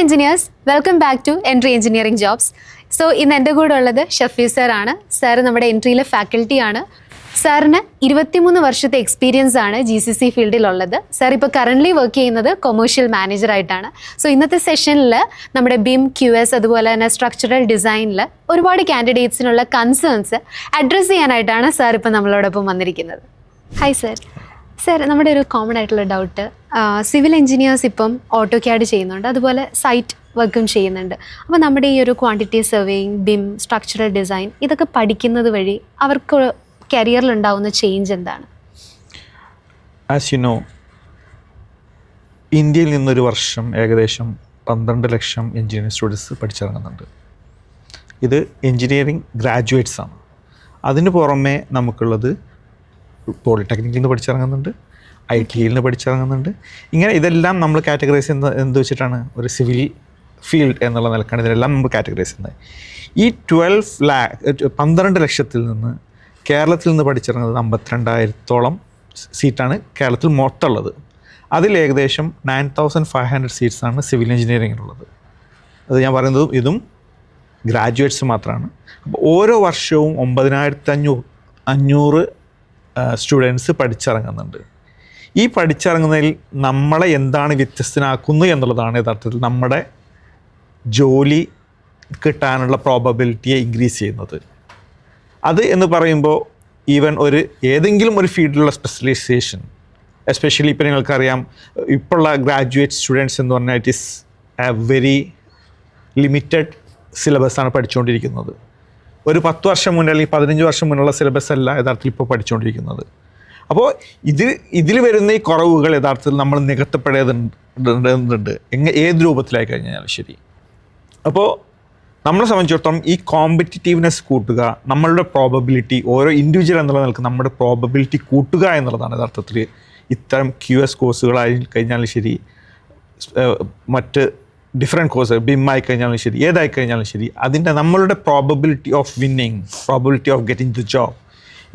engineers, welcome back to Entry Engineering Jobs. So, ഇന്ന് എൻ്റെ കൂടെ ഉള്ളത് ഷഫീർ സാറാണ്. സാർ നമ്മുടെ എൻട്രിയിലെ ഫാക്കൽറ്റിയാണ്. സാറിന് 23 വർഷത്തെ എക്സ്പീരിയൻസ് ആണ് GCC ഫീൽഡിലുള്ളത്. സാർ ഇപ്പോൾ കറൻ്റ്ലി വർക്ക് ചെയ്യുന്നത് കൊമേഴ്ഷ്യൽ മാനേജറായിട്ടാണ്. സോ ഇന്നത്തെ സെഷനിൽ നമ്മുടെ BIM, QS അതുപോലെ തന്നെ സ്ട്രക്ചറൽ ഡിസൈനിൽ ഒരുപാട് കാൻഡിഡേറ്റ്സിനുള്ള കൺസേൺസ് അഡ്രസ്സ് ചെയ്യാനായിട്ടാണ് സാർ ഇപ്പോൾ നമ്മളോടൊപ്പം വന്നിരിക്കുന്നത്. Hi sir. സാർ, നമ്മുടെ ഒരു കോമൺ ആയിട്ടുള്ള ഡൗട്ട്, സിവിൽ എഞ്ചിനീയേഴ്സ് ഇപ്പം ഓട്ടോ ക്യാഡ് ചെയ്യുന്നുണ്ട്, അതുപോലെ സൈറ്റ് വർക്കും ചെയ്യുന്നുണ്ട്. അപ്പോൾ നമ്മുടെ ഈ ഒരു quantity surveying, BIM, structural design ഇതൊക്കെ പഠിക്കുന്നത് വഴി അവർക്ക് കരിയറിൽ ഉണ്ടാവുന്ന ചേഞ്ച് എന്താണ്? ആസ് യു നോ, ഇന്ത്യയിൽ നിന്നൊരു വർഷം ഏകദേശം 12 ലക്ഷം എഞ്ചിനീയറിംഗ് സ്റ്റുഡൻസ് പഠിച്ചിറങ്ങുന്നുണ്ട്. ഇത് എഞ്ചിനീയറിംഗ് ഗ്രാജുവേറ്റ്സ് ആണ്. അതിന് പുറമെ നമുക്കുള്ളത് പോളിടെക്നിക്കിൽ നിന്ന് പഠിച്ചിറങ്ങുന്നുണ്ട്, ITയിൽ നിന്ന് പഠിച്ചിറങ്ങുന്നുണ്ട്. ഇങ്ങനെ ഇതെല്ലാം നമ്മൾ കാറ്റഗറൈസ് ചെയ്യുന്നത് എന്ത് വെച്ചിട്ടാണ്? ഒരു സിവിൽ ഫീൽഡ് എന്നുള്ള നിലക്കാണ് ഇതിനെല്ലാം നമ്മൾ കാറ്റഗറൈസ് ചെയ്യുന്നത്. ഈ 12 ലക്ഷത്തിൽ നിന്ന് കേരളത്തിൽ നിന്ന് പഠിച്ചിറങ്ങുന്നത് 52,000 സീറ്റാണ് കേരളത്തിൽ മൊത്തമുള്ളത്. അതിൽ ഏകദേശം 9,500 സീറ്റ്സാണ് സിവിൽ എഞ്ചിനീയറിങ്ങിനുള്ളത്. അത് ഞാൻ പറയുന്നതും ഇതും ഗ്രാജുവേറ്റ്സ് മാത്രമാണ്. അപ്പോൾ ഓരോ വർഷവും 9,500 സ്റ്റുഡൻസ് പഠിച്ചിറങ്ങുന്നുണ്ട്. ഈ പഠിച്ചിറങ്ങുന്നതിൽ നമ്മളെ എന്താണ് വ്യത്യസ്തനാക്കുന്നു എന്നുള്ളതാണ് യഥാർത്ഥത്തിൽ നമ്മുടെ ജോലി കിട്ടാനുള്ള പ്രോബബിലിറ്റിയെ ഇൻക്രീസ് ചെയ്യുന്നത്. അത് എന്ന് പറയുമ്പോൾ ഈവൻ ഏതെങ്കിലും ഒരു ഫീൽഡിലുള്ള സ്പെഷ്യലൈസേഷൻ, എസ്പെഷ്യലി ഇപ്പോൾ നിങ്ങൾക്കറിയാം ഇപ്പോഴുള്ള ഗ്രാജുവേറ്റ് സ്റ്റുഡൻസ് എന്ന് പറഞ്ഞാൽ it is a very limited സിലബസാണ് പഠിച്ചുകൊണ്ടിരിക്കുന്നത്. ഒരു 10 വർഷം മുന്നേ അല്ലെങ്കിൽ 15 വർഷം മുന്നുള്ള സിലബസ് അല്ല യഥാർത്ഥത്തിൽ ഇപ്പോൾ പഠിച്ചുകൊണ്ടിരിക്കുന്നത്. അപ്പോൾ ഇതിൽ വരുന്ന ഈ കുറവുകൾ യഥാർത്ഥത്തിൽ നമ്മൾ നികത്തപ്പെടേണ്ടതുണ്ട് ഏത് രൂപത്തിലായി കഴിഞ്ഞാലും ശരി. അപ്പോൾ നമ്മളെ സംബന്ധിച്ചിടത്തോളം ഈ കോമ്പറ്റിറ്റീവ്നെസ് കൂട്ടുക, നമ്മളുടെ പ്രോബബിലിറ്റി, ഓരോ ഇൻഡിവിജ്വൽ എന്നുള്ള നിലക്ക് നമ്മുടെ പ്രോബബിലിറ്റി കൂട്ടുക എന്നുള്ളതാണ് യഥാർത്ഥത്തിൽ ഇത്തരം QS കോഴ്സുകളായി കഴിഞ്ഞാലും ശരി, മറ്റ് ഡിഫറെൻറ്റ് കോഴ്സ് BIM ആയി കഴിഞ്ഞാലും ശരി, ഏതായി കഴിഞ്ഞാലും ശരി, അതിൻ്റെ നമ്മളുടെ probability of winning, probability of getting the job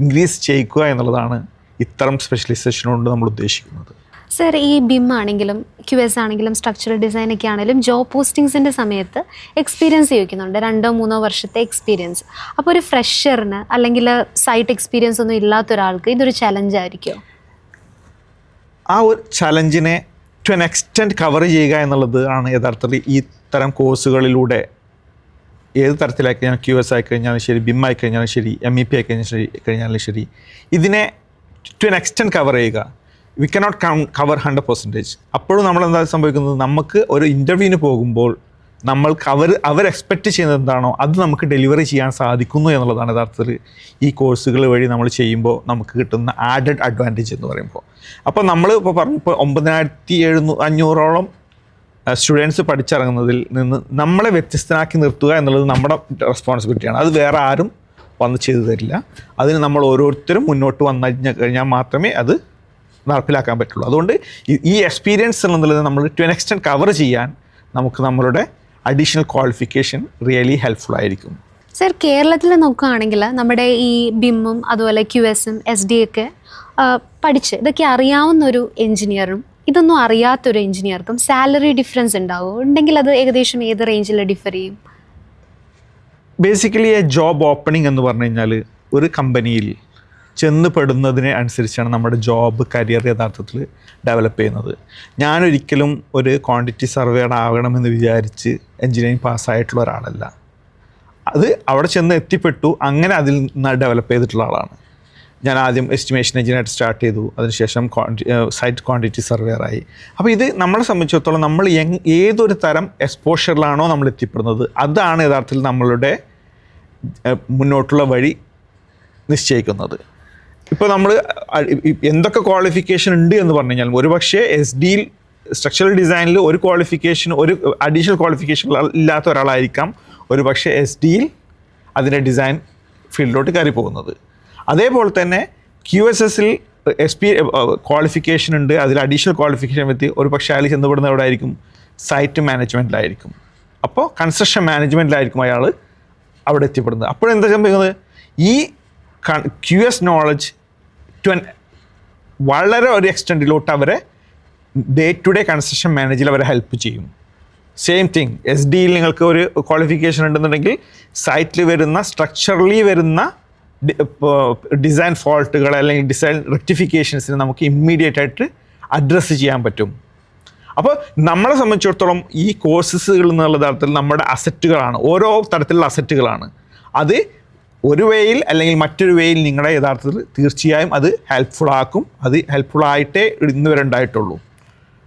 increase ചെയ്യിക്കുക എന്നുള്ളതാണ് ഇത്തരം സ്പെഷ്യലൈസേഷൻ കൊണ്ട് നമ്മൾ ഉദ്ദേശിക്കുന്നത്. സർ, ഈ BIM ആണെങ്കിലും QS ആണെങ്കിലും സ്ട്രക്ചറൽ ഡിസൈനൊക്കെ ആണെങ്കിലും ജോബ് പോസ്റ്റിങ്സിൻ്റെ സമയത്ത് എക്സ്പീരിയൻസ് ചോദിക്കുന്നുണ്ട്, 2-3 വർഷത്തെ എക്സ്പീരിയൻസ്. അപ്പോൾ ഒരു ഫ്രഷറിന് അല്ലെങ്കിൽ സൈറ്റ് എക്സ്പീരിയൻസ് ഒന്നും ഇല്ലാത്ത ഒരാൾക്ക് ഇതൊരു ചലഞ്ചായിരിക്കുമോ? ആ ഒരു ചലഞ്ചിനെ ടു എൻ എക്സ്റ്റെൻറ്റ് കവർ ചെയ്യുക എന്നുള്ളത് ആണ് യഥാർത്ഥത്തിൽ ഈ തരം കോഴ്സുകളിലൂടെ ഏത് തരത്തിലായി കഴിഞ്ഞാൽ QS ആയി കഴിഞ്ഞാലും ശരി, BIM ആയി കഴിഞ്ഞാലും ശരി, MEP ആയി കഴിഞ്ഞാലും ശരി, ഇതിനെ ടു എൻ എക്സ്റ്റെൻറ്റ് കവർ ചെയ്യുക. We cannot cover 100%. അപ്പോഴും നമ്മളെന്താ സംഭവിക്കുന്നത്? നമുക്ക് ഒരു ഇൻ്റർവ്യൂവിന് പോകുമ്പോൾ നമ്മൾക്ക് അവർ എക്സ്പെക്റ്റ് ചെയ്യുന്നത് എന്താണോ അത് നമുക്ക് ഡെലിവറി ചെയ്യാൻ സാധിക്കുന്നു എന്നുള്ളതാണ് യഥാർത്ഥത്തിൽ ഈ കോഴ്സുകൾ വഴി നമ്മൾ ചെയ്യുമ്പോൾ നമുക്ക് കിട്ടുന്ന ആഡഡ് അഡ്വാൻറ്റേജ് എന്ന് പറയുമ്പോൾ. അപ്പോൾ നമ്മൾ ഇപ്പോൾ പറഞ്ഞപ്പോൾ 9,500 സ്റ്റുഡൻസ് പഠിച്ചിറങ്ങുന്നതിൽ നിന്ന് നമ്മളെ വ്യത്യസ്തനാക്കി നിർത്തുക എന്നുള്ളത് നമ്മുടെ റെസ്പോൺസിബിലിറ്റിയാണ്. അത് വേറെ ആരും വന്ന് ചെയ്തു തരില്ല. അതിന് നമ്മൾ ഓരോരുത്തരും മുന്നോട്ട് വന്നു കഴിഞ്ഞാൽ മാത്രമേ അത് നടപ്പിലാക്കാൻ പറ്റുള്ളൂ. അതുകൊണ്ട് ഈ എക്സ്പീരിയൻസ് എന്നുള്ളത് നമ്മൾ ടു എൻ എക്സ്റ്റെൻറ്റ് കവർ ചെയ്യാൻ നമുക്ക് നമ്മളുടെ അഡീഷണൽ ക്വാളിഫിക്കേഷൻ റിയലി ഹെൽപ്ഫുൾ ആയിരിക്കും. സർ, കേരളത്തിൽ നോക്കുകയാണെങ്കിൽ നമ്മുടെ ഈ BIM-ഉം അതുപോലെ QS-ഉം SD ഒക്കെ പഠിച്ച് ഇതൊക്കെ അറിയാവുന്നൊരു എഞ്ചിനീയറും ഇതൊന്നും അറിയാത്തൊരു എഞ്ചിനീയർക്കും സാലറി ഡിഫറൻസ് ഉണ്ടാവും. ഉണ്ടെങ്കിൽ അത് ഏകദേശം ഏത് റേഞ്ചിൽ ഡിഫർ ചെയ്യും? ബേസിക്കലി ജോബ് ഓപ്പണിംഗ് എന്ന് പറഞ്ഞു കഴിഞ്ഞാൽ ഒരു കമ്പനിയിൽ ചെന്ന് പെടുന്നതിനെ അനുസരിച്ചാണ് നമ്മുടെ ജോബ് കരിയർ യഥാർത്ഥത്തിൽ ഡെവലപ്പ് ചെയ്യുന്നത്. ഞാനൊരിക്കലും ഒരു ക്വാണ്ടിറ്റി സർവേയർ ആകണമെന്ന് വിചാരിച്ച് എൻജിനീയറിംഗ് പാസ്സായിട്ടുള്ള ഒരാളല്ല. അത് അവിടെ ചെന്ന് എത്തിപ്പെട്ടു, അങ്ങനെ അതിൽ നിന്ന് ഡെവലപ്പ് ചെയ്തിട്ടുള്ള ആളാണ്. ഞാൻ ആദ്യം എസ്റ്റിമേഷൻ എഞ്ചിനീയറായിട്ട് സ്റ്റാർട്ട് ചെയ്തു, അതിനുശേഷം സൈറ്റ് ക്വാണ്ടിറ്റി സർവേയറായി. അപ്പോൾ ഇത് നമ്മളെ സംബന്ധിച്ചിടത്തോളം നമ്മൾ ഏതൊരു തരം എക്സ്പോഷറിലാണോ നമ്മൾ എത്തിപ്പെടുന്നത് അതാണ് യഥാർത്ഥത്തിൽ നമ്മളുടെ മുന്നോട്ടുള്ള വഴി നിശ്ചയിക്കുന്നത്. ഇപ്പോൾ നമ്മൾ എന്തൊക്കെ ക്വാളിഫിക്കേഷൻ ഉണ്ട് എന്ന് പറഞ്ഞു കഴിഞ്ഞാൽ ഒരുപക്ഷെ SDയിൽ സ്ട്രക്ചറൽ ഡിസൈനിൽ ഒരു അഡീഷണൽ ക്വാളിഫിക്കേഷൻ ഇല്ലാത്ത ഒരാളായിരിക്കാം ഒരുപക്ഷെ SDയിൽ അതിൻ്റെ ഡിസൈൻ ഫീൽഡിലോട്ട് കയറി പോകുന്നത്. അതേപോലെ തന്നെ QSSൽ ക്വാളിഫിക്കേഷൻ ഉണ്ട്, അതിൽ അഡീഷണൽ ക്വാളിഫിക്കേഷൻ എത്തി ഒരുപക്ഷെ അയാൾ ചെന്നപ്പെടുന്നത് എവിടെ ആയിരിക്കും? സൈറ്റ് മാനേജ്മെൻറ്റിലായിരിക്കും. അപ്പോൾ കൺസ്ട്രക്ഷൻ മാനേജ്മെൻറ്റിലായിരിക്കും അയാൾ അവിടെ എത്തിപ്പെടുന്നത്. അപ്പോഴെന്താ സംഭവിക്കുന്നത്? ഈ QS നോളജ് വളരെ ഒരു എക്സ്റ്റെൻറ്റിലോട്ട് അവരെ ഡേ ടു ഡേ കൺസ്ട്രക്ഷൻ മാനേജിൽ അവരെ ഹെൽപ്പ് ചെയ്യും. സെയിം തിങ് SD-യിൽ നിങ്ങൾക്ക് ഒരു ക്വാളിഫിക്കേഷൻ ഉണ്ടെന്നുണ്ടെങ്കിൽ സൈറ്റിൽ വരുന്ന സ്ട്രക്ചറലി വരുന്ന ഡിസൈൻ ഫോൾട്ടുകൾ അല്ലെങ്കിൽ ഡിസൈൻ റെക്ടിഫിക്കേഷൻസിന് നമുക്ക് ഇമ്മീഡിയറ്റ് ആയിട്ട് അഡ്രസ്സ് ചെയ്യാൻ പറ്റും. അപ്പോൾ നമ്മളെ സംബന്ധിച്ചിടത്തോളം ഈ കോഴ്സസുകൾ എന്നുള്ള തരത്തിൽ നമ്മുടെ അസറ്റുകളാണ്, ഓരോ തരത്തിലുള്ള അസറ്റുകളാണ്. അത് ഒരു വേയിൽ അല്ലെങ്കിൽ മറ്റൊരു വേയിൽ നിങ്ങളുടെ യഥാർത്ഥത്തിൽ തീർച്ചയായും അത് ഹെൽപ്ഫുൾ ആക്കും. അത് ഹെൽപ്ഫുൾ ആയിട്ടേ ഇന്ന് വരെ ഉണ്ടായിട്ടുള്ളൂ.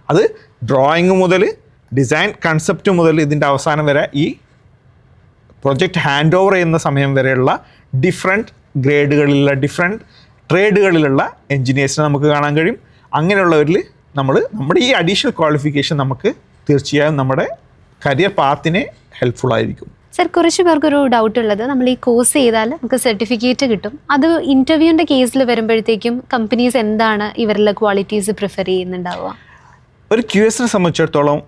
അത് ഡ്രോയിങ് മുതൽ ഡിസൈൻ കൺസെപ്റ്റ് മുതൽ ഇതിൻ്റെ അവസാനം വരെ ഈ പ്രൊജക്റ്റ് ഹാൻഡ് ഓവർ ചെയ്യുന്ന സമയം വരെയുള്ള ഡിഫറെൻറ്റ് ഗ്രേഡുകളിലുള്ള ഡിഫറെൻറ്റ് ട്രേഡുകളിലുള്ള എൻജിനീയേഴ്സിനെ നമുക്ക് കാണാൻ കഴിയും. അങ്ങനെയുള്ളവരിൽ നമ്മുടെ ഈ അഡീഷണൽ ക്വാളിഫിക്കേഷൻ നമുക്ക് തീർച്ചയായും നമ്മുടെ കരിയർ പാത്തിനെ ഹെൽപ്ഫുൾ ആയിരിക്കും. സർ, കുറച്ച് പേർക്കൊരു ഡൗട്ട് ഉള്ളത്, നമ്മൾ ഈ കോഴ്സ് ചെയ്താൽ നമുക്ക് സർട്ടിഫിക്കറ്റ് കിട്ടും, അത് ഇൻ്റർവ്യൂവിൻ്റെ കേസിൽ വരുമ്പോഴത്തേക്കും കമ്പനീസ് എന്താണ് ഇവരുടെ ക്വാളിറ്റീസ് പ്രിഫർ ചെയ്യുന്നുണ്ടാവുക? ഒരു QSനെ സംബന്ധിച്ചിടത്തോളം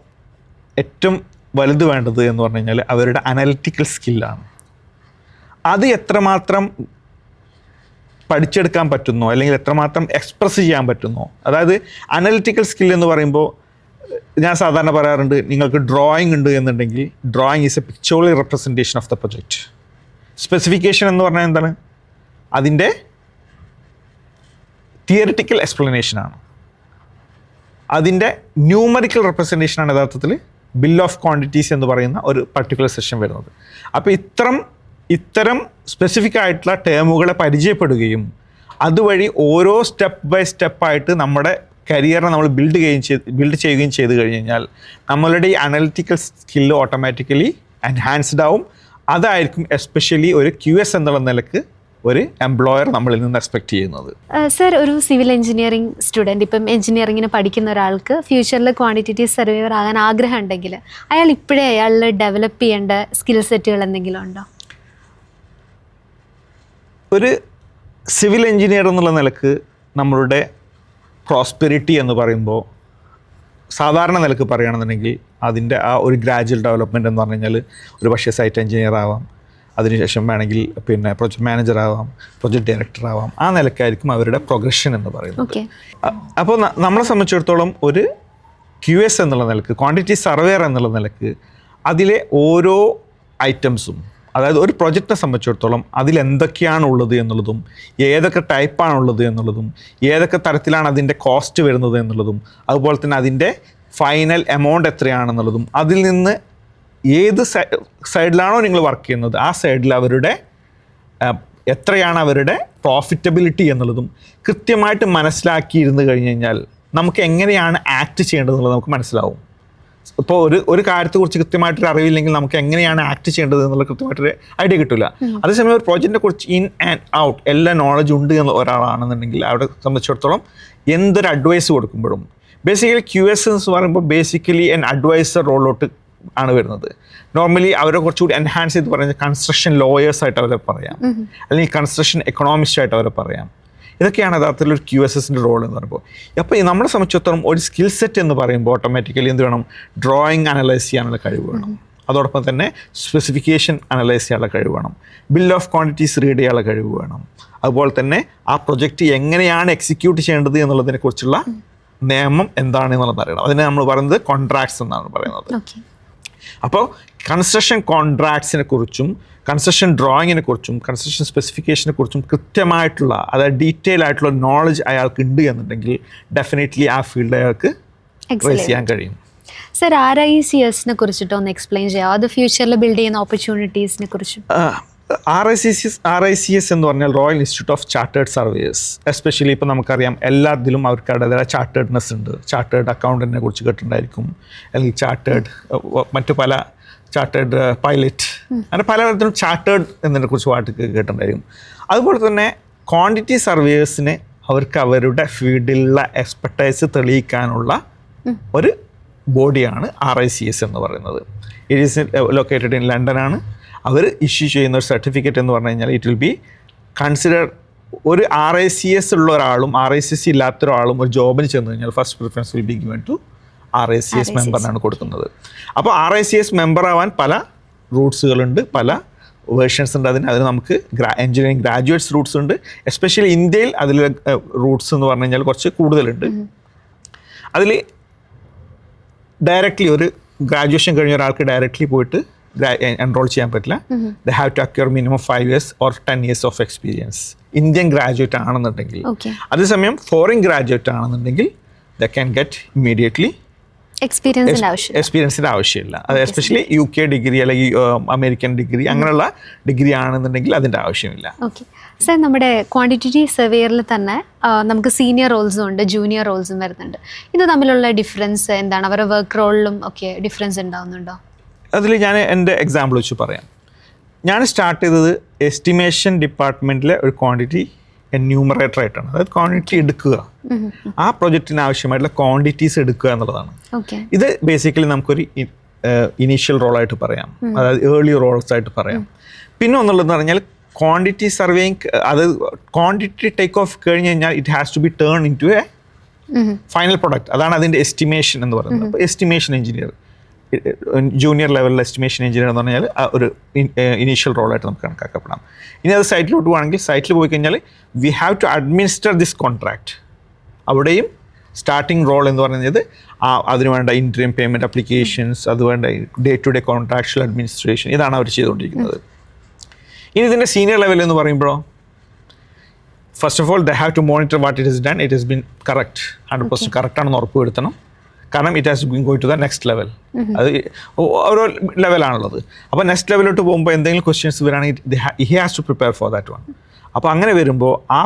ഏറ്റവും വലുത് വേണ്ടത് എന്ന് പറഞ്ഞു കഴിഞ്ഞാൽ അവരുടെ അനലിറ്റിക്കൽ സ്കില്ലാണ്. അത് എത്രമാത്രം പഠിച്ചെടുക്കാൻ പറ്റുന്നോ അല്ലെങ്കിൽ എത്രമാത്രം എക്സ്പ്രസ് ചെയ്യാൻ പറ്റുന്നോ. അതായത് അനലിറ്റിക്കൽ സ്കിൽ എന്ന് പറയുമ്പോൾ ഞാൻ സാധാരണ പറയാറുണ്ട്, നിങ്ങൾക്ക് ഡ്രോയിങ് ഉണ്ട് എന്നുണ്ടെങ്കിൽ drawing is a pictorial representation of the project. Specification എന്ന് പറഞ്ഞാൽ എന്താണ്? അതിൻ്റെ തിയറിറ്റിക്കൽ എക്സ്പ്ലനേഷനാണ്. അതിൻ്റെ ന്യൂമറിക്കൽ റെപ്രസെൻറ്റേഷനാണ് യഥാർത്ഥത്തിൽ ബിൽ ഓഫ് ക്വാണ്ടിറ്റീസ് എന്ന് പറയുന്ന ഒരു പർട്ടിക്കുലർ സെഷൻ വരുന്നത്. അപ്പോൾ ഇത്തരം സ്പെസിഫിക് ആയിട്ടുള്ള ടേമുകളെ പരിചയപ്പെടുകയും അതുവഴി ഓരോ സ്റ്റെപ്പ് ബൈ സ്റ്റെപ്പായിട്ട് നമ്മുടെ കരിയറിനെ നമ്മൾ ബിൽഡ് ചെയ്യുകയും ചെയ്ത് കഴിഞ്ഞ് കഴിഞ്ഞാൽ നമ്മളുടെ ഈ അനലിറ്റിക്കൽ സ്കില്ല് ഓട്ടോമാറ്റിക്കലി എൻഹാൻസ്ഡ് ആവും. അതായിരിക്കും എസ്പെഷ്യലി ഒരു QS എന്നുള്ള നിലക്ക് ഒരു എംപ്ലോയർ നമ്മളിൽ നിന്ന് എക്സ്പെക്ട് ചെയ്യുന്നത്. സർ, ഒരു സിവിൽ എഞ്ചിനീയറിംഗ് സ്റ്റുഡൻറ്റ് ഇപ്പം എഞ്ചിനീയറിങ്ങിന് പഠിക്കുന്ന ഒരാൾക്ക് ഫ്യൂച്ചറിൽ ക്വാണ്ടിറ്റി സർവേയർ ആകാൻ ആഗ്രഹം ഉണ്ടെങ്കിൽ അയാൾ ഇപ്പോഴേ അയാളിൽ ഡെവലപ്പ് ചെയ്യേണ്ട സ്കിൽ സെറ്റുകൾ എന്തെങ്കിലും ഉണ്ടോ? ഒരു സിവിൽ എഞ്ചിനീയർ എന്നുള്ള നിലക്ക് നമ്മളുടെ പ്രോസ്പെരിറ്റി എന്ന് പറയുമ്പോൾ സാധാരണ നിലക്ക് പറയുകയാണെന്നുണ്ടെങ്കിൽ അതിൻ്റെ ആ ഒരു ഗ്രാജുവൽ ഡെവലപ്മെൻറ്റ് എന്ന് പറഞ്ഞു കഴിഞ്ഞാൽ ഒരു പക്ഷേ സൈറ്റ് എഞ്ചിനീയർ ആവാം, അതിനുശേഷം വേണമെങ്കിൽ പിന്നെ പ്രൊജക്ട് മാനേജർ ആവാം, പ്രൊജക്ട് ഡയറക്ടർ ആവാം. ആ നിലക്കായിരിക്കും അവരുടെ പ്രൊഗ്രഷൻ എന്ന് പറയുന്നത്. അപ്പോൾ നമ്മളെ സംബന്ധിച്ചിടത്തോളം ഒരു QS എന്നുള്ള നിലക്ക്, ക്വാണ്ടിറ്റി സർവേയർ എന്നുള്ള നിലക്ക് അതിലെ ഓരോ ഐറ്റംസും, അതായത് ഒരു പ്രൊജക്റ്റിനെ സംബന്ധിച്ചിടത്തോളം അതിലെന്തൊക്കെയാണുള്ളത് എന്നുള്ളതും ഏതൊക്കെ ടൈപ്പാണുള്ളത് എന്നുള്ളതും ഏതൊക്കെ തരത്തിലാണ് അതിൻ്റെ കോസ്റ്റ് വരുന്നത് എന്നുള്ളതും അതുപോലെ തന്നെ അതിൻ്റെ ഫൈനൽ എമൗണ്ട് എത്രയാണെന്നുള്ളതും അതിൽ നിന്ന് ഏത് സൈഡിലാണോ നിങ്ങൾ വർക്ക് ചെയ്യുന്നത് ആ സൈഡിൽ അവരുടെ എത്രയാണ് അവരുടെ പ്രോഫിറ്റബിലിറ്റി എന്നുള്ളതും കൃത്യമായിട്ട് മനസ്സിലാക്കിയിരുന്നു കഴിഞ്ഞ് കഴിഞ്ഞാൽ നമുക്ക് എങ്ങനെയാണ് ആക്ട് ചെയ്യേണ്ടതെന്നുള്ളത് നമുക്ക് മനസ്സിലാവും. ഇപ്പോൾ ഒരു കാര്യത്തെക്കുറിച്ച് കൃത്യമായിട്ടൊരു അറിവില്ലെങ്കിൽ നമുക്ക് എങ്ങനെയാണ് ആക്ട് ചെയ്യേണ്ടത് എന്നുള്ള കൃത്യമായിട്ടൊരു ഐഡിയ കിട്ടില്ല. അതേസമയം ഒരു പ്രോജക്റ്റിനെ കുറിച്ച് ഇൻ ആൻഡ് ഔട്ട് എല്ലാ നോളജ് ഉണ്ട് എന്നുള്ള ഒരാളാണെന്നുണ്ടെങ്കിൽ അവരെ സംബന്ധിച്ചിടത്തോളം എന്തൊരു അഡ്വൈസ് കൊടുക്കുമ്പോഴും ബേസിക്കലി QS എന്ന് പറയുമ്പോൾ ബേസിക്കലി എൻ അഡ്വൈസർ റോളിലോട്ട് ആണ് വരുന്നത്. നോർമലി അവരെ കുറച്ചുകൂടി എൻഹാൻസ് ചെയ്ത് പറയുന്നത് കൺസ്ട്രക്ഷൻ ലോയേഴ്സ് ആയിട്ട് അവരെ പറയാം, അല്ലെങ്കിൽ കൺസ്ട്രക്ഷൻ എക്കണോമിസ്റ്റ് ആയിട്ട് അവരെ പറയാം. ഇതൊക്കെയാണ് യഥാർത്ഥത്തിൽ ഒരു QSൻ്റെ റോൾ എന്ന് പറയുമ്പോൾ. അപ്പോൾ നമ്മളെ സംബന്ധിച്ചിടത്തോളം ഒരു സ്കിൽ സെറ്റ് എന്ന് പറയുമ്പോൾ ഓട്ടോമാറ്റിക്കലി എന്ത് വേണം? ഡ്രോയിങ് അനലൈസ് ചെയ്യാനുള്ള കഴിവ് വേണം. അതോടൊപ്പം തന്നെ സ്പെസിഫിക്കേഷൻ അനലൈസ് ചെയ്യാനുള്ള കഴിവ് വേണം. ബിൽ ഓഫ് ക്വാണ്ടിറ്റീസ് റീഡ് ചെയ്യാനുള്ള കഴിവ് വേണം. അതുപോലെ തന്നെ ആ പ്രൊജക്റ്റ് എങ്ങനെയാണ് എക്സിക്യൂട്ട് ചെയ്യേണ്ടത് എന്നുള്ളതിനെക്കുറിച്ചുള്ള നിയമം എന്താണ് എന്നുള്ളത് അറിയണം. അതിനെ നമ്മൾ പറയുന്നത് കോൺട്രാക്ട്സ് എന്നാണ് പറയുന്നത്. അപ്പോൾ കൺസ്ട്രക്ഷൻ കോൺട്രാക്ട്സിനെ കുറിച്ചും കൺസ്ട്രക്ഷൻ ഡ്രോയിങ്ങിനെ കുറിച്ചും കൺസ്ട്രക്ഷൻ സ്പെസിഫിക്കേഷനെ കുറിച്ചും കൃത്യമായിട്ടുള്ള, അതായത് ഡീറ്റെയിൽ ആയിട്ടുള്ള നോളജ് അയാൾക്ക് ഉണ്ട് എന്നുണ്ടെങ്കിൽ ഡെഫിനറ്റ്ലി ആ ഫീൽഡ് അയാൾക്ക് റേസ് ചെയ്യാൻ കഴിയും. സർ, RICSനെ കുറിച്ചിട്ട് ഒന്ന് എക്സ്പ്ലെയിൻ ചെയ്യാം, അത് ഫ്യൂച്ചറിൽ ബിൽഡ് ചെയ്യുന്ന ഓപ്പർച്യൂണിറ്റീസിനെ കുറിച്ചും. RICS എന്ന് പറഞ്ഞാൽ royal institute of chartered surveyor's. Especially ഇപ്പോൾ നമുക്കറിയാം എല്ലാത്തിലും അവർക്ക് അവരുടേതായ ചാർട്ടേഡ്നെസ് ഉണ്ട്. ചാർട്ടേഡ് അക്കൗണ്ടൻറ്റിനെ കുറിച്ച് കേട്ടിട്ടുണ്ടായിരിക്കും, അല്ലെങ്കിൽ മറ്റു പല ചാർട്ടേഡ് പൈലറ്റ്, അങ്ങനെ പലതരത്തിലും ചാർട്ടേഡ് എന്നതിനെക്കുറിച്ച് പാട്ട് കേട്ടിട്ടുണ്ടായിരിക്കും. അതുപോലെ തന്നെ ക്വാണ്ടിറ്റി സർവേയേഴ്സിന് അവർക്ക് അവരുടെ ഫീൽഡിലുള്ള എക്സ്പെർട്ടൈസ് തെളിയിക്കാനുള്ള ഒരു ബോഡിയാണ് RICS എന്ന് പറയുന്നത്. ഇറ്റ് ഈസ് ലൊക്കേറ്റഡ് ഇൻ ലണ്ടനാണ്. അവർ ഇഷ്യൂ ചെയ്യുന്ന ഒരു സർട്ടിഫിക്കറ്റ് എന്ന് പറഞ്ഞു കഴിഞ്ഞാൽ ഇറ്റ് വിൽ ബി കൺസിഡർ ഒരു RICS ഉള്ള ഒരാളും RICS ഇല്ലാത്ത ഒരാളും ഒരു ജോബിന് ചെന്ന് കഴിഞ്ഞാൽ first preference will be given to RICS മെമ്പറിനാണ് കൊടുക്കുന്നത്. അപ്പോൾ RICS മെമ്പർ ആവാൻ പല റൂട്ട്സുകളുണ്ട്, പല വേർഷൻസ് ഉണ്ട്. അതിന് നമുക്ക് എഞ്ചിനീയറിംഗ് ഗ്രാജുവേറ്റ്സ് റൂട്ട്സ് ഉണ്ട്. എസ്പെഷ്യലി ഇന്ത്യയിൽ അതിൽ റൂട്ട്സ് എന്ന് പറഞ്ഞു കഴിഞ്ഞാൽ കുറച്ച് കൂടുതലുണ്ട്. അതിൽ ഡയറക്റ്റ്ലി ഒരു ഗ്രാജുവേഷൻ കഴിഞ്ഞ ഒരാൾക്ക് ഡയറക്റ്റ്ലി പോയിട്ട് എൻറോൾ ചെയ്യാൻ പറ്റില്ല. They have to acquire minimum 5 years or 10 years of experience Indian graduate ആണെന്നുണ്ടെങ്കിൽ. അതേസമയം ഫോറിൻ ഗ്രാജുവേറ്റ് ആണെന്നുണ്ടെങ്കിൽ ദേ ക്യാൻ ഗെറ്റ് ഇമ്മീഡിയറ്റ്ലി എക്സ്പീരിയൻസിൻ്റെ ആവശ്യമില്ല. അത് എസ്പെഷ്യലി UK ഡിഗ്രി അല്ലെങ്കിൽ അമേരിക്കൻ ഡിഗ്രി അങ്ങനെയുള്ള ഡിഗ്രി ആണെന്നുണ്ടെങ്കിൽ അതിൻ്റെ ആവശ്യമില്ല. ഓക്കെ സർ, നമ്മുടെ ക്വാണ്ടിറ്റി സർവേയറിൽ തന്നെ നമുക്ക് സീനിയർ റോൾസും ഉണ്ട്, ജൂനിയർ റോൾസും വരുന്നുണ്ട്. ഇത് തമ്മിലുള്ള ഡിഫറൻസ് എന്താണ്? അവരുടെ വർക്ക് റോളിലും ഒക്കെ ഡിഫറൻസ് ഉണ്ടാവുന്നുണ്ടോ? അതിൽ ഞാൻ എൻ്റെ എക്സാമ്പിൾ വെച്ച് പറയാം. ഞാൻ സ്റ്റാർട്ട് ചെയ്തത് എസ്റ്റിമേഷൻ ഡിപ്പാർട്ട്മെൻറ്റിലെ ഒരു ക്വാണ്ടിറ്റി എന്യൂമറേറ്റർ ആയിട്ടാണ്. അതായത് ക്വാണ്ടിറ്റി എടുക്കുക, ആ പ്രൊജക്റ്റിന് ആവശ്യമായിട്ടുള്ള ക്വാണ്ടിറ്റീസ് എടുക്കുക എന്നുള്ളതാണ്. ഇത് ബേസിക്കലി നമുക്കൊരു ഇനീഷ്യൽ റോളായിട്ട് പറയാം, അതായത് ഏർലി റോൾസ് ആയിട്ട് പറയാം. പിന്നെ ഒന്നുള്ളതെന്ന് പറഞ്ഞാൽ ക്വാണ്ടിറ്റി സർവേയിങ്, അത് ക്വാണ്ടിറ്റി ടേക്ക് ഓഫ് കഴിഞ്ഞ് കഴിഞ്ഞാൽ it has to be turn into a final product. അതാണ് അതിൻ്റെ എസ്റ്റിമേഷൻ എന്ന് പറയുന്നത്. അപ്പോൾ എസ്റ്റിമേഷൻ എഞ്ചിനീയർ, ജൂനിയർ ലെവലിൽ എസ്റ്റിമേഷൻ എഞ്ചിനീയർ എന്ന് പറഞ്ഞാൽ ഒരു ഇനീഷ്യൽ റോളായിട്ട് നമുക്ക് കണക്കാക്കപ്പെടാം. ഇനി അത് സൈറ്റിലോട്ട് പോകണമെങ്കിൽ സൈറ്റിൽ പോയി കഴിഞ്ഞാൽ we have to administer this contract. അവിടെയും സ്റ്റാർട്ടിംഗ് റോൾ എന്ന് പറയുന്നത് അതിന് വേണ്ട ഇൻട്രീം പേയ്മെൻറ്റ് അപ്ലിക്കേഷൻസ്, അതുവേണ്ട day to day contractual administration, ഇതാണ് അവർ ചെയ്തുകൊണ്ടിരിക്കുന്നത്. ഇനി ഇതിൻ്റെ സീനിയർ ലെവൽ എന്ന് പറയുമ്പോഴോ, first of all they have to monitor what it is done, it is been correct, 100% കറക്റ്റാണെന്ന് ഉറപ്പ് വരുത്തണം. കാരണം it has been going to the next level. അത് ഓരോ ലെവലാണുള്ളത്. അപ്പോൾ നെക്സ്റ്റ് ലെവലിലോട്ട് പോകുമ്പോൾ എന്തെങ്കിലും ക്വസ്റ്റ്യൻസ് വരികയാണെങ്കിൽ he has to prepare for that one. അപ്പോൾ അങ്ങനെ വരുമ്പോൾ ആ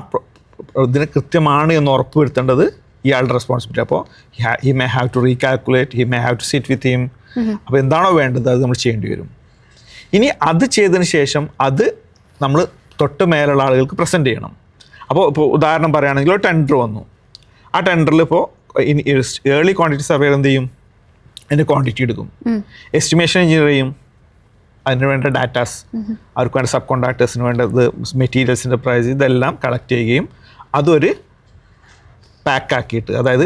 ഇതിന് കൃത്യമാണ് എന്ന് ഉറപ്പ് വരുത്തേണ്ടത് ഇയാളുടെ റെസ്പോൺസിബിലിറ്റി. അപ്പോൾ he may have to recalculate, he may have to sit with him. അപ്പോൾ എന്താണോ വേണ്ടത് അത് നമ്മൾ ചെയ്യേണ്ടി വരും. ഇനി അത് ചെയ്തതിന് ശേഷം അത് നമ്മൾ തൊട്ട് മേലുള്ള ആളുകൾക്ക് പ്രസൻറ്റ് ചെയ്യണം. അപ്പോൾ ഇപ്പോൾ ഉദാഹരണം പറയുകയാണെങ്കിൽ ഒരു ടെൻഡർ വന്നു. ആ ടെൻഡറിൽ ഇപ്പോൾ ഏർലി ക്വാണ്ടിറ്റി സർവേയർ എന്ത് ചെയ്യും? അതിൻ്റെ ക്വാണ്ടിറ്റി എടുക്കും. എസ്റ്റിമേഷൻ എഞ്ചിനീയർ ചെയ്യും അതിന് വേണ്ട ഡാറ്റാസ്, അവർക്ക് വേണ്ട സബ് കോൺട്രാക്ടേഴ്സിന് വേണ്ടത് മെറ്റീരിയൽസിൻ്റെ പ്രൈസ്, ഇതെല്ലാം കളക്ട് ചെയ്യുകയും അതൊരു പാക്കാക്കിയിട്ട്, അതായത്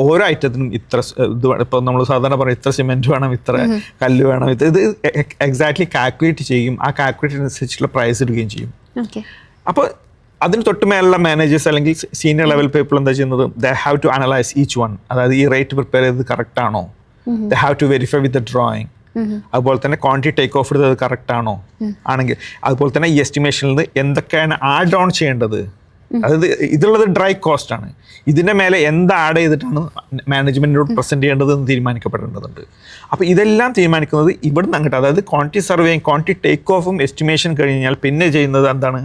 ഓരോ ഐറ്റത്തിനും ഇത്ര ഇത് ഇപ്പോൾ നമ്മൾ സാധാരണ പറയും ഇത്ര സിമെൻറ്റ് വേണം, ഇത്ര കല്ല് വേണം, ഇത് എക്സാക്ട്ലി കാൽക്കുലേറ്റ് ചെയ്യും. ആ കാൽക്കുലേറ്റിനനുസരിച്ചുള്ള പ്രൈസ് ഇടുകയും ചെയ്യും. അപ്പോൾ അതിന് തൊട്ട് മേലുള്ള മാനേജേഴ്സ് അല്ലെങ്കിൽ സീനിയർ ലെവൽ പീപ്പിൾ എന്താ ചെയ്യുന്നത്? They have to analyse each one. അതായത് ഈ റേറ്റ് പ്രിപ്പയർ ചെയ്തത് കറക്റ്റ് ആണോ, they have to verify with the drawing. അതുപോലെ തന്നെ ക്വാണ്ടിറ്റി ടേക്ക് ഓഫ് എടുത്തത് കറക്റ്റ് ആണോ ആണെങ്കിൽ, അതുപോലെ തന്നെ ഈ എസ്റ്റിമേഷനിൽ നിന്ന് എന്തൊക്കെയാണ് ആഡ് ഓൺ ചെയ്യേണ്ടത്. അതായത് ഇതിലുള്ളത് ഡ്രൈ കോസ്റ്റ് ആണ്, ഇതിൻ്റെ മേലെ എന്ത് ആഡ് ചെയ്തിട്ടാണ് മാനേജ്മെൻറ്റിനോട് പ്രസൻറ്റ് ചെയ്യേണ്ടതെന്ന് തീരുമാനിക്കപ്പെടേണ്ടതുണ്ട്. അപ്പോൾ ഇതെല്ലാം തീരുമാനിക്കുന്നത് ഇവിടുന്ന് അങ്ങോട്ട്, അതായത് ക്വാണ്ടിറ്റി സർവേയും ക്വാണ്ടിറ്റി ടേക്ക് ഓഫും എസ്റ്റിമേഷൻ കഴിഞ്ഞാൽ പിന്നെ ചെയ്യുന്നത് എന്താണ്?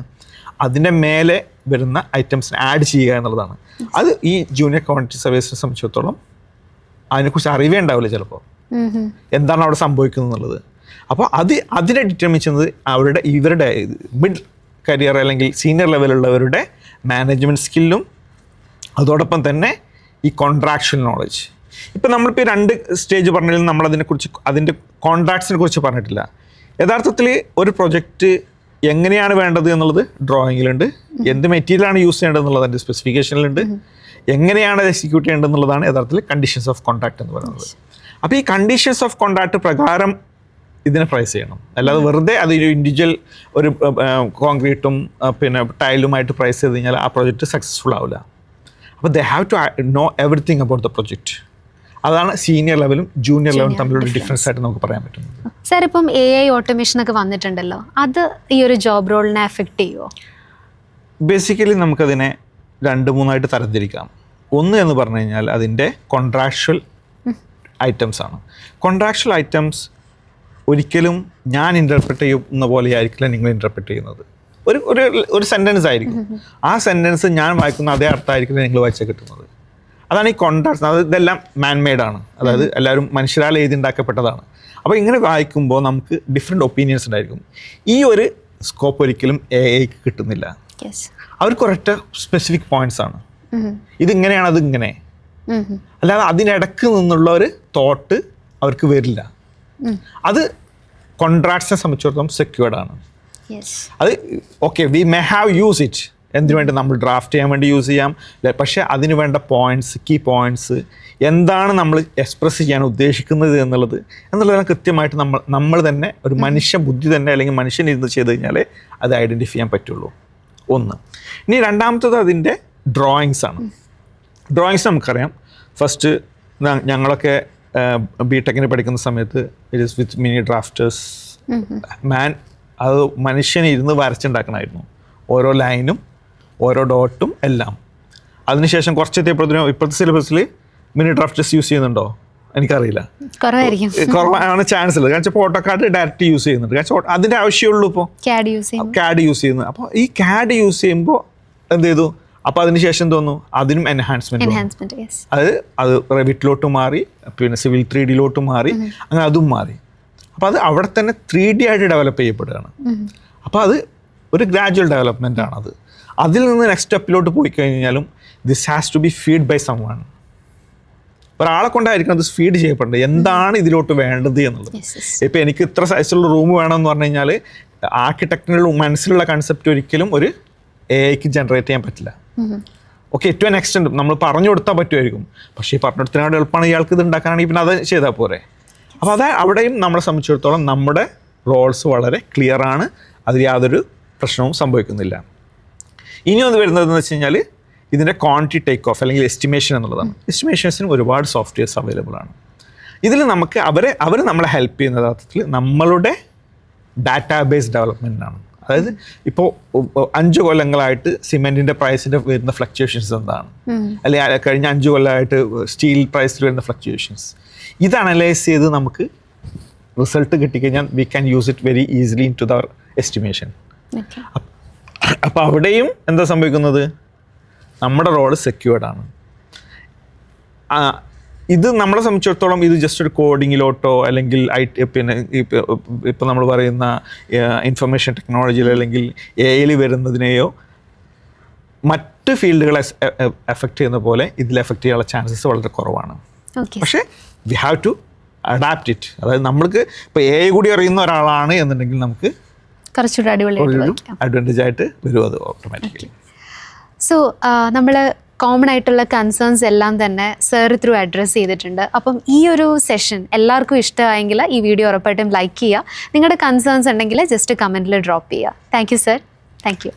അതിൻ്റെ മേലെ വരുന്ന ഐറ്റംസിന് ആഡ് ചെയ്യുക എന്നുള്ളതാണ്. അത് ഈ ജൂനിയർ ക്വാണ്ടിറ്റി സർവേസിനെ സംബന്ധിച്ചിടത്തോളം അതിനെക്കുറിച്ച് അറിവേ ഉണ്ടാവില്ല ചിലപ്പോൾ, എന്താണ് അവിടെ സംഭവിക്കുന്നത് എന്നുള്ളത്. അപ്പോൾ അതിനെ ഡിറ്റർമിൻ ചെയ്യുന്നത് ഇവരുടെ മിഡ് കരിയർ അല്ലെങ്കിൽ സീനിയർ ലെവലുള്ളവരുടെ മാനേജ്മെൻറ്റ് സ്കില്ലും അതോടൊപ്പം തന്നെ ഈ കോൺട്രാക്ച്വൽ നോളജ്. ഇപ്പം നമ്മളിപ്പോൾ 2 സ്റ്റേജ് പറഞ്ഞാലും നമ്മൾ അതിൻ്റെ കോൺട്രാക്ട്സിനെ കുറിച്ച് പറഞ്ഞിട്ടില്ല. യഥാർത്ഥത്തിൽ ഒരു പ്രൊജക്റ്റ് എങ്ങനെയാണ് വേണ്ടത് എന്നുള്ളത് ഡ്രോയിങ്ങിലുണ്ട്, എന്ത് മെറ്റീരിയലാണ് യൂസ് ചെയ്യേണ്ടത് എന്നുള്ളത് അതിൻ്റെ സ്പെസിഫിക്കേഷനിലുണ്ട്, എങ്ങനെയാണ് അത് എക്സിക്യൂട്ട് ചെയ്യേണ്ടതെന്നുള്ളതാണ് യഥാർത്ഥത്തിൽ കണ്ടീഷൻസ് ഓഫ് കോൺട്രാക്ട് എന്ന് പറയുന്നത്. അപ്പോൾ ഈ കണ്ടീഷൻസ് ഓഫ് കോൺട്രാക്ട് പ്രകാരം ഇതിനെ പ്രൈസ് ചെയ്യണം. അല്ലാതെ വെറുതെ അതൊരു ഇൻഡിവിജ്വൽ ഒരു കോൺക്രീറ്റും പിന്നെ ടൈലുമായിട്ട് പ്രൈസ് ചെയ്ത് കഴിഞ്ഞാൽ ആ പ്രൊജക്റ്റ് സക്സസ്ഫുൾ ആവില്ല. അപ്പോൾ they have to know everything about the project. അതാണ് സീനിയർ ലെവലും ജൂനിയർ ലെവലും തമ്മിലുള്ള ഡിഫറൻസ് ആയിട്ട് നമുക്ക് പറയാൻ പറ്റുന്നത്. സാർ, ഇപ്പം AI ഓട്ടോമേഷൻ ഒക്കെ വന്നിട്ടുണ്ടല്ലോ, അത് ഈ ഒരു ജോബ് റോളിനെ എഫക്റ്റ് ചെയ്യുമോ? ബേസിക്കലി നമുക്കതിനെ 2-3 തരംതിരിക്കാം. ഒന്ന് എന്ന് പറഞ്ഞു കഴിഞ്ഞാൽ അതിൻ്റെ കോൺട്രാക്ച്വൽ ഐറ്റംസ് ആണ്. കോൺട്രാക്ച്വൽ ഐറ്റംസ് ഒരിക്കലും ഞാൻ ഇൻ്റർപ്രറ്റ് ചെയ്യുന്ന പോലെ ആയിരിക്കില്ല നിങ്ങൾ ഇൻ്റർപ്രറ്റ് ചെയ്യുന്നത്. ഒരു സെൻറ്റൻസ് ആയിരിക്കും, ആ സെൻറ്റൻസ് ഞാൻ വായിക്കുന്ന അതേ അർത്ഥമായിരിക്കില്ല നിങ്ങൾ വായിച്ചാൽ കിട്ടുന്നത്. അതാണ് ഈ കോൺട്രാക്ട്സ്. അത് ഇതെല്ലാം മാൻമെയ്ഡാണ്, അതായത് എല്ലാവരും മനുഷ്യരാൽ എഴുതിണ്ടാക്കപ്പെട്ടതാണ്. അപ്പോൾ ഇങ്ങനെ വായിക്കുമ്പോൾ നമുക്ക് ഡിഫറെൻറ്റ് ഒപ്പീനിയൻസ് ഉണ്ടായിരിക്കും. ഈ ഒരു സ്കോപ്പ് ഒരിക്കലും AIക്ക് കിട്ടുന്നില്ല. അവർക്ക് ഒരൊറ്റ സ്പെസിഫിക് പോയിന്റ്സ് ആണ്, ഇതിങ്ങനെയാണ് അതിങ്ങനെ, അല്ലാതെ അതിനിടക്ക് നിന്നുള്ള ഒരു തോട്ട് അവർക്ക് വരില്ല. അത് കോൺട്രാക്ട്സിനെ സംബന്ധിച്ചിടത്തോളം സെക്യൂർഡ് ആണ്. അത് okay, we may have use it, എന്തിനു വേണ്ടി നമ്മൾ ഡ്രാഫ്റ്റ് ചെയ്യാൻ വേണ്ടി യൂസ് ചെയ്യാം, പക്ഷേ അതിന് വേണ്ട പോയിൻറ്റ്സ്, കീ പോയിൻറ്റ്സ്, എന്താണ് നമ്മൾ എക്സ്പ്രസ് ചെയ്യാൻ ഉദ്ദേശിക്കുന്നത് എന്നുള്ളതിനെ കൃത്യമായിട്ട് നമ്മൾ തന്നെ ഒരു മനുഷ്യ ബുദ്ധി തന്നെ അല്ലെങ്കിൽ മനുഷ്യൻ ഇരുന്ന് ചെയ്ത് കഴിഞ്ഞാൽ അത് ഐഡൻറ്റിഫൈ ചെയ്യാൻ പറ്റുള്ളൂ. ഒന്ന്. ഇനി രണ്ടാമത്തത് അതിൻ്റെ ഡ്രോയിങ്സ് ആണ്. ഡ്രോയിങ്സ് നമുക്കറിയാം. ഫസ്റ്റ് ഞങ്ങളൊക്കെ ബിടെക്കിന് പഠിക്കുന്ന സമയത്ത് it is with mini drafters. അത് മനുഷ്യനെ ഇരുന്ന് വരച്ചുണ്ടാക്കണമായിരുന്നു, ഓരോ ലൈനും ഓരോ ഡോട്ടും എല്ലാം. അതിനുശേഷം കുറച്ചെത്തിയപ്പോഴത്തേനും ഇപ്പോഴത്തെ സിലബസിൽ മിനി ഡ്രാഫ്റ്റേഴ്സ് യൂസ് ചെയ്യുന്നുണ്ടോ എനിക്കറിയില്ല, കുറവാണ് ചാൻസ് ഉള്ളത്. കാരണം വെച്ചാൽ ഓട്ടോകാഡ് ഡയറക്റ്റ് യൂസ് ചെയ്യുന്നുണ്ട്, കാരണം അതിൻ്റെ ആവശ്യമുള്ളൂ. ഇപ്പോൾ CAD യൂസ് ചെയ്യുന്നത്. അപ്പോൾ ഈ CAD യൂസ് ചെയ്യുമ്പോൾ എന്ത് ചെയ്തു, അപ്പോൾ അതിനുശേഷം തോന്നുന്നു അതിനും എൻഹാൻസ്മെൻറ്റ്, അത് റെവിറ്റിലോട്ട് മാറി, പിന്നെ സിവിൽ 3D മാറി, അങ്ങനെ അതും മാറി. അപ്പോൾ അത് അവിടെ തന്നെ 3D ആയിട്ട് ഡെവലപ്പ് ചെയ്യപ്പെടുകയാണ്. അപ്പോൾ അത് ഒരു ഗ്രാജുവൽ ഡെവലപ്മെൻ്റ് ആണത്. അതിൽ നിന്ന് നെക്സ്റ്റ് സ്റ്റെപ്പിലോട്ട് പോയി കഴിഞ്ഞാലും this has to be feed by someone. ഒരാളെ കൊണ്ടായിരിക്കണം അത് ഫീഡ് ചെയ്യപ്പെടേണ്ടത്, എന്താണ് ഇതിലോട്ട് വേണ്ടത് എന്നുള്ളത്. ഇപ്പോൾ എനിക്ക് ഇത്ര സൈസുള്ള റൂം വേണമെന്ന് പറഞ്ഞു കഴിഞ്ഞാൽ ആർക്കിടെക്റ്റിനുള്ള മനസ്സിലുള്ള കൺസെപ്റ്റ് ഒരിക്കലും ഒരു AI ജനറേറ്റ് ചെയ്യാൻ പറ്റില്ല. ഓക്കെ, ഏറ്റവും എക്സ്റ്റെൻഡ് നമ്മൾ പറഞ്ഞു കൊടുത്താൽ പറ്റുമായിരിക്കും, പക്ഷേ ഈ പറഞ്ഞു കൊടുത്തതിനോട് എളുപ്പമാണ് ഇയാൾക്ക് ഇത് ഉണ്ടാക്കാനാണെങ്കിൽ പിന്നെ അത് ചെയ്താൽ പോരെ. അപ്പോൾ അത് അവിടെയും നമ്മളെ സംബന്ധിച്ചിടത്തോളം നമ്മുടെ റോൾസ് വളരെ ക്ലിയർ ആണ്, അതിൽ യാതൊരു പ്രശ്നവും സംഭവിക്കുന്നില്ല. ഇനി ഒന്ന് വരുന്നതെന്ന് വെച്ച് കഴിഞ്ഞാൽ ഇതിൻ്റെ ക്വാണ്ടിറ്റി ടേക്ക് ഓഫ് അല്ലെങ്കിൽ എസ്റ്റിമേഷൻ എന്നുള്ളതാണ്. എസ്റ്റിമേഷൻസിന് ഒരുപാട് സോഫ്റ്റ്വെയർസ് അവൈലബിൾ ആണ്. ഇതിൽ നമുക്ക് അവർ നമ്മളെ ഹെൽപ്പ് ചെയ്യുന്ന യഥാർത്ഥത്തിൽ നമ്മളുടെ ഡാറ്റാബേസ് ഡെവലപ്മെൻറ്റിനാണ്. അതായത് ഇപ്പോൾ 5 കൊല്ലങ്ങളായിട്ട് സിമെൻറ്റിൻ്റെ പ്രൈസിൻ്റെ വരുന്ന ഫ്ലക്ച്വേഷൻസ് എന്താണ്, അല്ലെങ്കിൽ കഴിഞ്ഞ 5 കൊല്ലമായിട്ട് സ്റ്റീൽ പ്രൈസിൽ വരുന്ന ഫ്ലക്ച്വേഷൻസ്, ഇത് അനലൈസ് ചെയ്ത് നമുക്ക് റിസൾട്ട് കിട്ടിക്കഴിഞ്ഞാൽ we can use it very easily into the estimation. അപ്പോൾ അവിടെയും എന്താ സംഭവിക്കുന്നത്, നമ്മുടെ റോള് സെക്യൂർഡാണ്. ഇത് നമ്മളെ സംബന്ധിച്ചിടത്തോളം ഇത് ജസ്റ്റ് ഒരു കോഡിങ്ങിലോട്ടോ അല്ലെങ്കിൽ പിന്നെ ഇപ്പോൾ നമ്മൾ പറയുന്ന ഇൻഫർമേഷൻ ടെക്നോളജിയിൽ അല്ലെങ്കിൽ AI വരുന്നതിനെയോ മറ്റ് ഫീൽഡുകളെ എഫക്റ്റ് ചെയ്യുന്ന പോലെ ഇതിൽ എഫക്റ്റ് ചെയ്യാനുള്ള ചാൻസസ് വളരെ കുറവാണ്. പക്ഷേ we have to adapt it. അതായത് നമ്മൾക്ക് ഇപ്പോൾ AI കൂടി അറിയുന്ന ഒരാളാണ് എന്നുണ്ടെങ്കിൽ നമുക്ക് കുറച്ചുകൂടി അഡ്വാൻറ്റേജ് ആയിട്ട് വരും അത് ഓട്ടോമാറ്റിക്കലി. സോ നമ്മൾ കോമൺ ആയിട്ടുള്ള കൺസേൺസ് എല്ലാം തന്നെ സർ ത്രൂ അഡ്രസ്സ് ചെയ്തിട്ടുണ്ട്. അപ്പം ഈ ഒരു സെഷൻ എല്ലാവർക്കും ഇഷ്ടമായെങ്കിൽ ഈ വീഡിയോ ഉറപ്പായിട്ടും ലൈക്ക് ചെയ്യുക. നിങ്ങളുടെ കൺസേൺസ് ഉണ്ടെങ്കിൽ ജസ്റ്റ് കമൻറ്റിൽ ഡ്രോപ്പ് ചെയ്യുക. Thank you sir. Thank you.